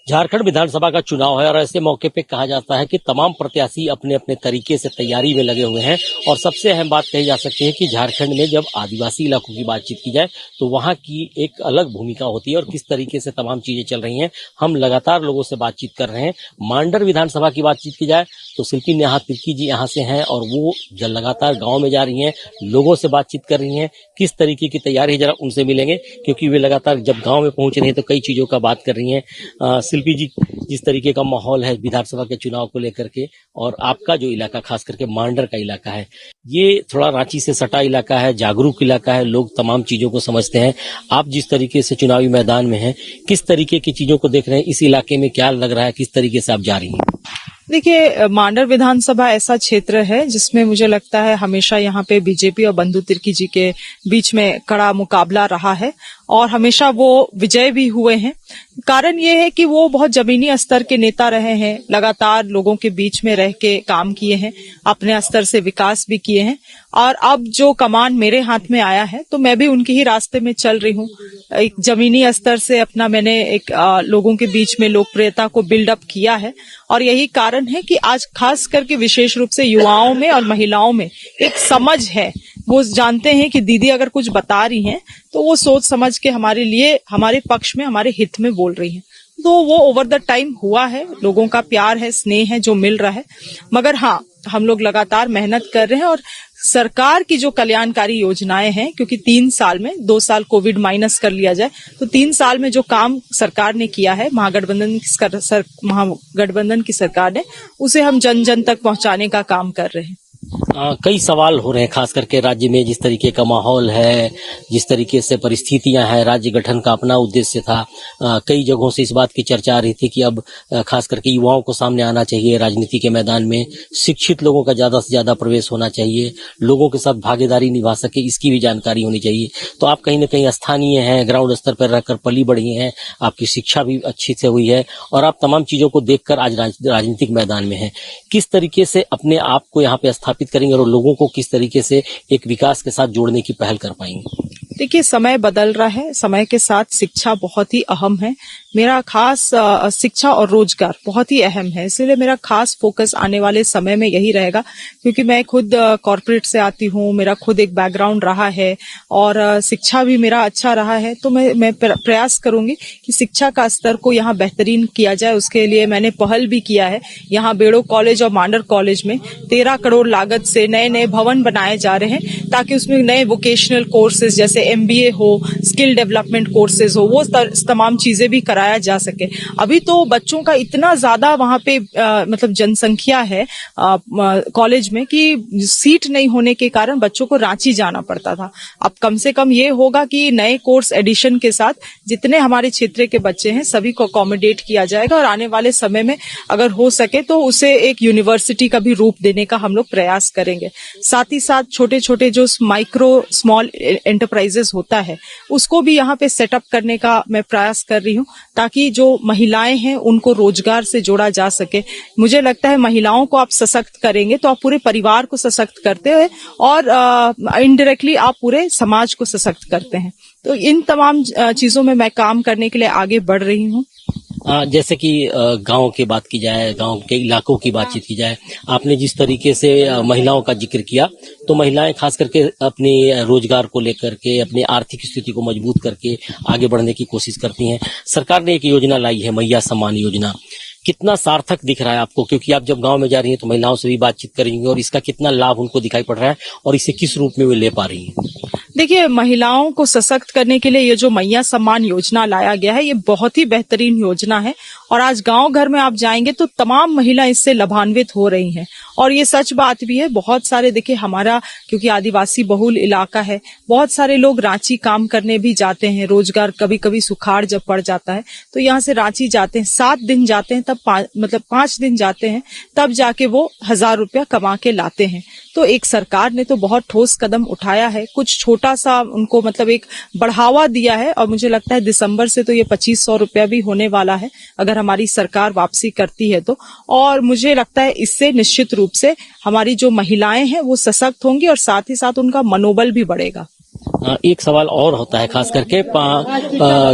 झारखंड विधानसभा का चुनाव है और ऐसे मौके पे कहा जाता है कि तमाम प्रत्याशी अपने अपने तरीके से तैयारी में लगे हुए हैं। और सबसे अहम बात कही जा सकती है कि झारखंड में जब आदिवासी इलाकों की बातचीत की जाए तो वहां की एक अलग भूमिका होती है और किस तरीके से तमाम चीजें चल रही हैं। हम लगातार लोगों से बातचीत कर रहे हैं। मांडर विधानसभा की बातचीत की जाए तो शिल्पी नेहा तिर्की जी यहाँ से हैं और वो लगातार गाँव में जा रही हैं, लोगों से बातचीत कर रही हैं। किस तरीके की तैयारी है जरा उनसे मिलेंगे, क्योंकि वे लगातार जब गाँव में पहुंच रही हैं तो कई चीजों का बात कर रही हैं। शिल्पी जी, जिस तरीके का माहौल है विधानसभा के चुनाव को लेकर के, और आपका जो इलाका खास करके मांडर का इलाका है, ये थोड़ा रांची से सटा इलाका है, जागरूक इलाका है, लोग तमाम चीजों को समझते हैं। आप जिस तरीके से चुनावी मैदान में हैं, किस तरीके की चीजों को देख रहे हैं, इस इलाके में क्या लग रहा है, किस तरीके से आप जा रही हैं? देखिए, मांडर विधानसभा ऐसा क्षेत्र है जिसमें मुझे लगता है हमेशा यहाँ पे बीजेपी और बंधु तिर्की जी के बीच में कड़ा मुकाबला रहा है और हमेशा वो विजय भी हुए हैं। कारण ये है कि वो बहुत जमीनी स्तर के नेता रहे हैं, लगातार लोगों के बीच में रह के काम किए हैं, अपने स्तर से विकास भी किए हैं। और अब जो कमान मेरे हाथ में आया है तो मैं भी उनके ही रास्ते में चल रही हूँ। एक जमीनी स्तर से अपना मैंने एक लोगों के बीच में लोकप्रियता को बिल्डअप किया है और यही कारण है कि आज खास करके विशेष रूप से युवाओं में और महिलाओं में एक समझ है। वो जानते हैं कि दीदी अगर कुछ बता रही हैं तो वो सोच समझ के हमारे लिए, हमारे पक्ष में, हमारे हित में बोल रही हैं। तो वो ओवर द टाइम हुआ है, लोगों का प्यार है, स्नेह है जो मिल रहा है। मगर हाँ, हम लोग लगातार मेहनत कर रहे हैं और सरकार की जो कल्याणकारी योजनाएं हैं, क्योंकि 3 साल में 2 साल कोविड माइनस कर लिया जाए तो 3 साल में जो काम सरकार ने किया है, महागठबंधन की सरकार ने, उसे हम जन जन तक पहुंचाने का काम कर रहे हैं। कई सवाल हो रहे हैं, खास करके राज्य में जिस तरीके का माहौल है, जिस तरीके से परिस्थितियां हैं, राज्य गठन का अपना उद्देश्य था। कई जगहों से इस बात की चर्चा आ रही थी कि अब खास करके युवाओं को सामने आना चाहिए राजनीति के मैदान में, शिक्षित लोगों का ज्यादा से ज्यादा प्रवेश होना चाहिए, लोगों के साथ भागीदारी निभा सके, इसकी भी जानकारी होनी चाहिए। तो आप कहीं ना कहीं स्थानीय हैं, ग्राउंड स्तर पर रहकर पली बढ़ी हैं, आपकी शिक्षा भी अच्छी से हुई है और आप तमाम चीजों को देखकर आज राजनीतिक मैदान में हैं। किस तरीके से अपने आप को यहाँ पे स्थापित करेंगे और लोगों को किस तरीके से एक विकास के साथ जोड़ने की पहल कर पाएंगे? देखिए, समय बदल रहा है, समय के साथ शिक्षा बहुत ही अहम है। मेरा खास शिक्षा और रोजगार बहुत ही अहम है, इसलिए मेरा खास फोकस आने वाले समय में यही रहेगा। क्योंकि मैं खुद कॉर्पोरेट से आती हूँ, मेरा खुद एक बैकग्राउंड रहा है और शिक्षा भी मेरा अच्छा रहा है। तो मैं प्रयास करूंगी कि शिक्षा का स्तर को यहाँ बेहतरीन किया जाए। उसके लिए मैंने पहल भी किया है। यहाँ बेड़ो कॉलेज और मांडर कॉलेज में 13 करोड़ लागत से नए नए भवन बनाए जा रहे हैं ताकि उसमें नए वोकेशनल कोर्सेज जैसे MBA हो, स्किल डेवलपमेंट कोर्सेज हो, वो तमाम चीजें भी कराया जा सके। अभी तो बच्चों का इतना ज्यादा वहां पे मतलब जनसंख्या है कॉलेज में कि सीट नहीं होने के कारण बच्चों को रांची जाना पड़ता था। अब कम से कम ये होगा कि नए कोर्स एडिशन के साथ जितने हमारे क्षेत्र के बच्चे हैं सभी को अकोमोडेट किया जाएगा और आने वाले समय में अगर हो सके तो उसे एक यूनिवर्सिटी का भी रूप देने का हम लोग प्रयास करेंगे। साथ ही साथ छोटे छोटे जो माइक्रो स्मॉल एंटरप्राइजेस होता है उसको भी यहाँ पे सेटअप करने का मैं प्रयास कर रही हूँ ताकि जो महिलाएं हैं उनको रोजगार से जोड़ा जा सके। मुझे लगता है महिलाओं को आप सशक्त करेंगे तो आप पूरे परिवार को सशक्त करते हैं और इनडायरेक्टली आप पूरे समाज को सशक्त करते हैं। तो इन तमाम चीजों में मैं काम करने के लिए आगे बढ़ रही हूँ। जैसे कि गांव की बात की जाए, गांव के इलाकों की बातचीत की जाए, आपने जिस तरीके से महिलाओं का जिक्र किया, तो महिलाएं खास करके अपने रोजगार को लेकर के, अपनी आर्थिक स्थिति को मजबूत करके आगे बढ़ने की कोशिश करती हैं। सरकार ने एक योजना लाई है, मैया सम्मान योजना, कितना सार्थक दिख रहा है आपको? क्योंकि आप जब गांव में जा रही हैं तो महिलाओं से भी बातचीत करेंगी और इसका कितना लाभ उनको दिखाई पड़ रहा है और इसे किस रूप में वे ले पा रही हैं? देखिए, महिलाओं को सशक्त करने के लिए ये जो मैया सम्मान योजना लाया गया है ये बहुत ही बेहतरीन योजना है और आज गांव घर में आप जाएंगे तो तमाम महिलाएं इससे लाभान्वित हो रही हैं। और ये सच बात भी है। बहुत सारे, देखिए हमारा क्योंकि आदिवासी बहुल इलाका है, बहुत सारे लोग रांची काम करने भी जाते हैं। रोजगार कभी कभी सुखाड़ जब पड़ जाता है तो यहाँ से रांची जाते हैं, 7 दिन जाते हैं, तब 5 दिन जाते हैं, तब जाके वो 1000 रुपया कमा के लाते हैं। तो एक सरकार ने तो बहुत ठोस कदम उठाया है, कुछ छोटा सा उनको मतलब एक बढ़ावा दिया है और मुझे लगता है दिसंबर से तो ये 2500 रुपया भी होने वाला है अगर हमारी सरकार वापसी करती है तो। और मुझे लगता है इससे निश्चित रूप से हमारी जो महिलाएं हैं वो सशक्त होंगी और साथ ही साथ उनका मनोबल भी बढ़ेगा। एक सवाल और होता है खास करके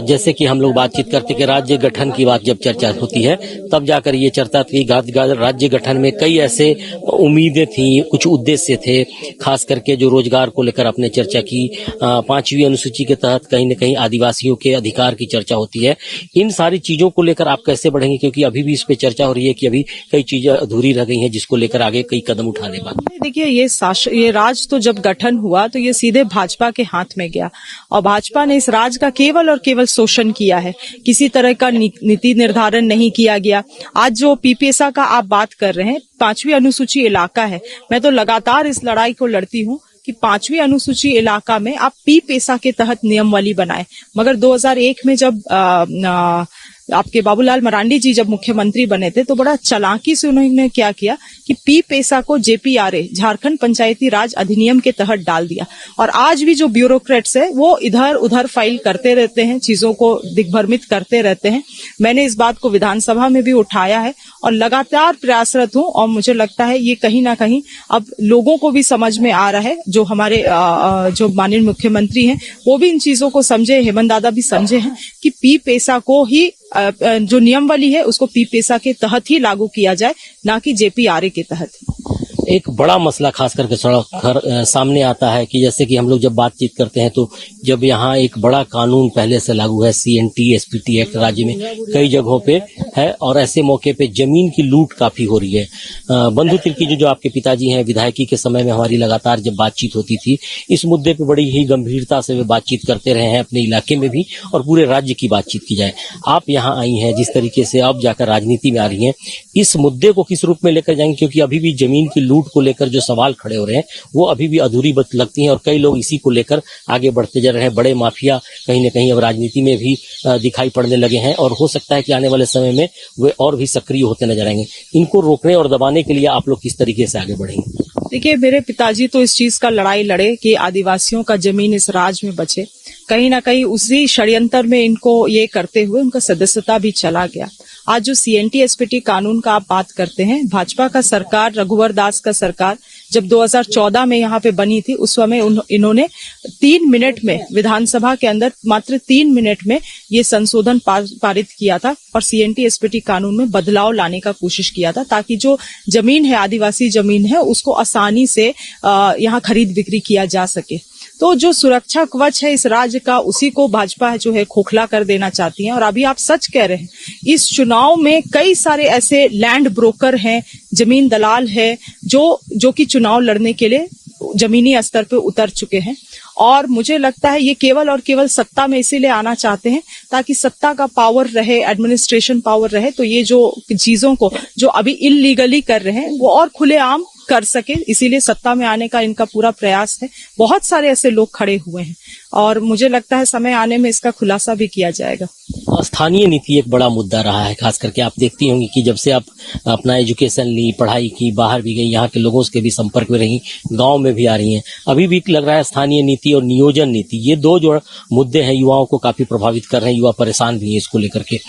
जैसे कि हम लोग बातचीत करते कि राज्य गठन की बात जब चर्चा होती है तब जाकर ये चर्चा थी राज्य गठन में कई ऐसे उम्मीदें थी, कुछ उद्देश्य थे, खास करके जो रोजगार को लेकर आपने चर्चा की। 5वीं अनुसूची के तहत कहीं न कहीं आदिवासियों के अधिकार की चर्चा होती है। इन सारी चीजों को लेकर आप कैसे बढ़ेंगे, क्योंकि अभी भी इस पे चर्चा हो रही है कि अभी कई चीजें अधूरी रह गई हैं जिसको लेकर आगे कई कदम उठाने बात। देखिए, ये राज तो जब गठन हुआ तो ये सीधे भाजपा के हाथ में गया और भाजपा ने इस राज का केवल और केवल शोषण किया है। किसी तरह का नीति निर्धारण नहीं किया गया। आज जो पीपीएसआ का आप बात कर रहे हैं, 5वीं अनुसूची इलाका है, मैं तो लगातार इस लड़ाई को लड़ती हूँ कि 5वीं अनुसूची इलाका में आप पीपीएसआ के तहत नियमावली बनाए। मगर 2001 में जब आपके बाबूलाल मरांडी जी जब मुख्यमंत्री बने थे तो बड़ा चालाकी से उन्होंने क्या किया कि पीपीएसआ को जेपीआरए, झारखंड पंचायती राज अधिनियम के तहत डाल दिया। और आज भी जो ब्यूरोक्रेट्स है वो इधर उधर फाइल करते रहते हैं, चीजों को दिग्भ्रमित करते रहते हैं। मैंने इस बात को विधानसभा में भी उठाया है और लगातार प्रयासरत हूं और मुझे लगता है ये कहीं ना कहीं अब लोगों को भी समझ में आ रहा है। जो हमारे जो माननीय मुख्यमंत्री हैं वो भी इन चीजों को समझे, हेमंत दादा भी समझे हैं कि पीपीएसआ को ही जो नियमावली है उसको पीपीएसआ के तहत ही लागू किया जाए, ना कि जेपीआरए के तहत। एक बड़ा मसला खास करके सामने आता है कि जैसे कि हम लोग जब बातचीत करते हैं तो जब यहाँ एक बड़ा कानून पहले से लागू है, सीएनटी एसपीटी एक्ट राज्य में कई जगहों पे है और ऐसे मौके पे जमीन की लूट काफी हो रही है। बंधु तिर्की जो आपके पिताजी हैं, विधायकी के समय में हमारी लगातार जब बातचीत होती थी इस मुद्दे पे बड़ी ही गंभीरता से वे बातचीत करते रहे हैं अपने इलाके में भी और पूरे राज्य की बातचीत की जाए। आप यहाँ आई हैं, जिस तरीके से अब जाकर राजनीति में आ रही हैं, इस मुद्दे को किस रूप में लेकर जाएंगे, क्योंकि अभी भी जमीन की लूट को लेकर जो सवाल खड़े हो रहे हैं वो अभी भी अधूरी लगती हैं और कई लोग इसी को लेकर आगे बढ़ते जा रहे हैं। बड़े माफिया कहीं न कहीं अब राजनीति में भी दिखाई पड़ने लगे हैं और हो सकता है कि आने वाले समय में वे और भी सक्रिय होते नजर आएंगे। इनको रोकने और दबाने के लिए आप लोग किस तरीके से आगे बढ़ेंगे? देखिए, मेरे पिताजी तो इस चीज का लड़ाई लड़े कि आदिवासियों का जमीन इस राज्य में बचे। कहीं ना कहीं उसी षड्यंत्र में इनको ये करते हुए उनका सदस्यता भी चला गया। आज जो सीएनटी एसपीटी कानून का आप बात करते हैं, भाजपा का सरकार, रघुवर दास का सरकार जब 2014 में यहाँ पे बनी थी उस समय इन्होंने 3 मिनट में विधानसभा के अंदर मात्र 3 मिनट में ये संशोधन पारित किया था और सीएनटी एसपीटी कानून में बदलाव लाने का कोशिश किया था ताकि जो जमीन है, आदिवासी जमीन है, उसको आसानी से यहाँ खरीद बिक्री किया जा सके। तो जो सुरक्षा कवच है इस राज्य का, उसी को भाजपा जो है खोखला कर देना चाहती है। और अभी आप सच कह रहे हैं, इस चुनाव में कई सारे ऐसे लैंड ब्रोकर हैं, जमीन दलाल है जो कि चुनाव लड़ने के लिए जमीनी स्तर पे उतर चुके हैं। और मुझे लगता है ये केवल और केवल सत्ता में इसीलिए आना चाहते हैं ताकि सत्ता का पावर रहे, एडमिनिस्ट्रेशन पावर रहे, तो ये जो चीजों को जो अभी इलीगली कर रहे हैं वो और खुलेआम कर सके, इसीलिए सत्ता में आने का इनका पूरा प्रयास है। बहुत सारे ऐसे लोग खड़े हुए हैं और मुझे लगता है समय आने में इसका खुलासा भी किया जाएगा। स्थानीय नीति एक बड़ा मुद्दा रहा है, खास करके आप देखती होंगी कि जब से आप अपना एजुकेशन ली, पढ़ाई की, बाहर भी गई, यहाँ के लोगों के भी संपर्क में रही, गांव में भी आ रही हैं, अभी भी लग रहा है स्थानीय नीति और नियोजन नीति, ये दो जो मुद्दे हैं युवाओं को काफी प्रभावित कर रहे हैं। युवा परेशान भी हैं इसको लेकर के।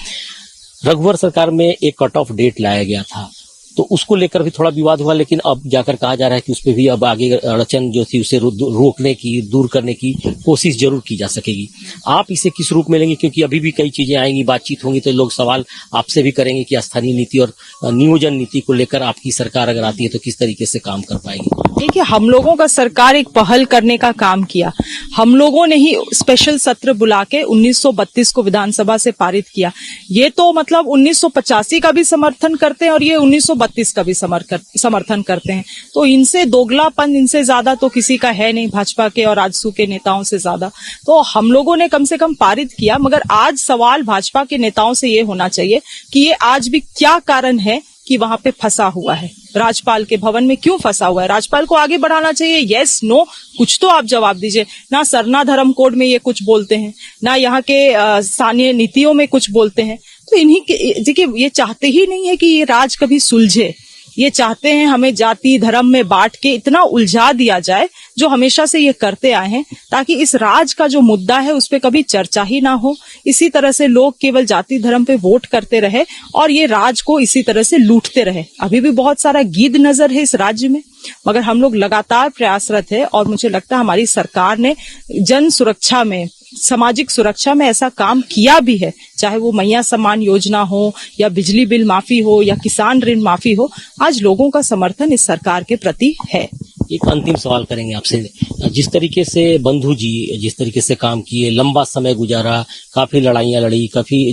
रघुवर सरकार में एक कट ऑफ डेट लाया गया था तो उसको लेकर भी थोड़ा विवाद हुआ, लेकिन अब जाकर कहा जा रहा है कि उस पर भी अब आगे अड़चन जो थी उसे रोकने की, दूर करने की कोशिश जरूर की जा सकेगी। आप इसे किस रूप में लेंगे, क्योंकि अभी भी कई चीजें आएंगी, बातचीत होंगी तो लोग सवाल आपसे भी करेंगे कि स्थानीय नीति और नियोजन नीति को लेकर आपकी सरकार अगर आती है तो किस तरीके से काम कर पाएगी? देखिए, हम लोगों का सरकार एक पहल करने का काम किया। हम लोगों ने ही स्पेशल सत्र बुला के 1932 को विधानसभा से पारित किया। ये तो मतलब 1985 का भी समर्थन करते हैं और ये 1932 का भी समर्थन करते हैं। तो इनसे दोगलापन, इनसे ज्यादा तो किसी का है नहीं, भाजपा के और आजसू के नेताओं से ज्यादा। तो हम लोगों ने कम से कम पारित किया। मगर आज सवाल भाजपा के नेताओं से ये होना चाहिए कि ये आज भी क्या कारण है कि वहां पे फंसा हुआ है, राज्यपाल के भवन में क्यों फंसा हुआ है। राज्यपाल को आगे बढ़ाना चाहिए, यस नो कुछ तो आप जवाब दीजिए। ना सरना धर्म कोड में ये कुछ बोलते हैं, ना यहाँ के स्थानीय नीतियों में कुछ बोलते हैं। तो इन्हीं के, देखिए, ये चाहते ही नहीं है कि ये राज कभी सुलझे। ये चाहते हैं हमें जाति धर्म में बांट के इतना उलझा दिया जाए, जो हमेशा से ये करते आए हैं, ताकि इस राज का जो मुद्दा है उस पे कभी चर्चा ही ना हो। इसी तरह से लोग केवल जाति धर्म पे वोट करते रहे और ये राज को इसी तरह से लूटते रहे। अभी भी बहुत सारा गीद नजर है इस राज्य में, मगर हम लोग लगातार प्रयासरत है और मुझे लगता है हमारी सरकार ने जन सुरक्षा में, सामाजिक सुरक्षा में ऐसा काम किया भी है, चाहे वो मैया सम्मान योजना हो या बिजली बिल माफी हो या किसान ऋण माफी हो। आज लोगों का समर्थन इस सरकार के प्रति है। एक अंतिम सवाल करेंगे आपसे। जिस तरीके से बंधु जी जिस तरीके से काम किए, लंबा समय गुजारा, काफी लड़ाइयां लड़ी, काफी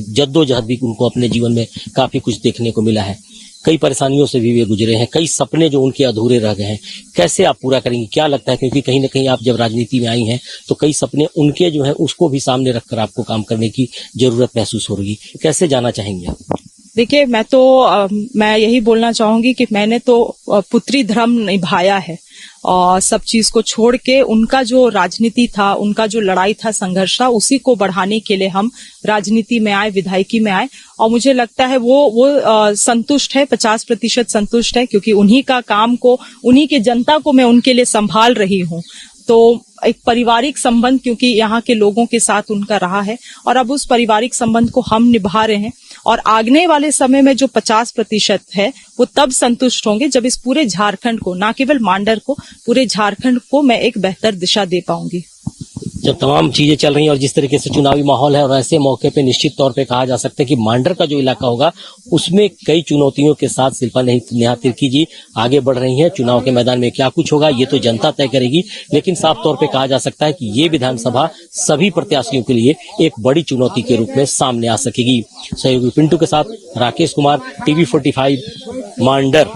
जद्दोजहद भी उनको अपने जीवन में काफी कुछ देखने को मिला है, कई परेशानियों से भी वे गुजरे हैं, कई सपने जो उनके अधूरे रह गए हैं, कैसे आप पूरा करेंगे, क्या लगता है? क्योंकि कहीं ना कहीं आप जब राजनीति में आई हैं तो कई सपने उनके जो हैं उसको भी सामने रखकर आपको काम करने की जरूरत महसूस हो रही, कैसे जाना चाहेंगे आप? देखिए, मैं यही बोलना चाहूंगी कि मैंने तो पुत्री धर्म निभाया है और सब चीज को छोड़ के उनका जो राजनीति था, उनका जो लड़ाई था, संघर्ष था, उसी को बढ़ाने के लिए हम राजनीति में आए, विधायकी में आए। और मुझे लगता है वो संतुष्ट है, 50% संतुष्ट है, क्योंकि उन्हीं का काम को, उन्हीं के जनता को मैं उनके लिए संभाल रही हूँ। तो एक पारिवारिक संबंध क्योंकि यहाँ के लोगों के साथ उनका रहा है और अब उस पारिवारिक संबंध को हम निभा रहे हैं। और आगने वाले समय में जो 50% है वो तब संतुष्ट होंगे जब इस पूरे झारखंड को, ना केवल मांडर को, पूरे झारखंड को मैं एक बेहतर दिशा दे पाऊंगी। जब तमाम चीजें चल रही हैं और जिस तरीके से चुनावी माहौल है, और ऐसे मौके पे निश्चित तौर पे कहा जा सकता है कि मांडर का जो इलाका होगा उसमें कई चुनौतियों के साथ शिल्पा नेहा तिर्की जी आगे बढ़ रही हैं। चुनाव के मैदान में क्या कुछ होगा ये तो जनता तय करेगी, लेकिन साफ तौर पे कहा जा सकता है कि ये विधानसभा सभी प्रत्याशियों के लिए एक बड़ी चुनौती के रूप में सामने आ सकेगी। सहयोगी पिंटू के साथ राकेश कुमार, TV45 मांडर।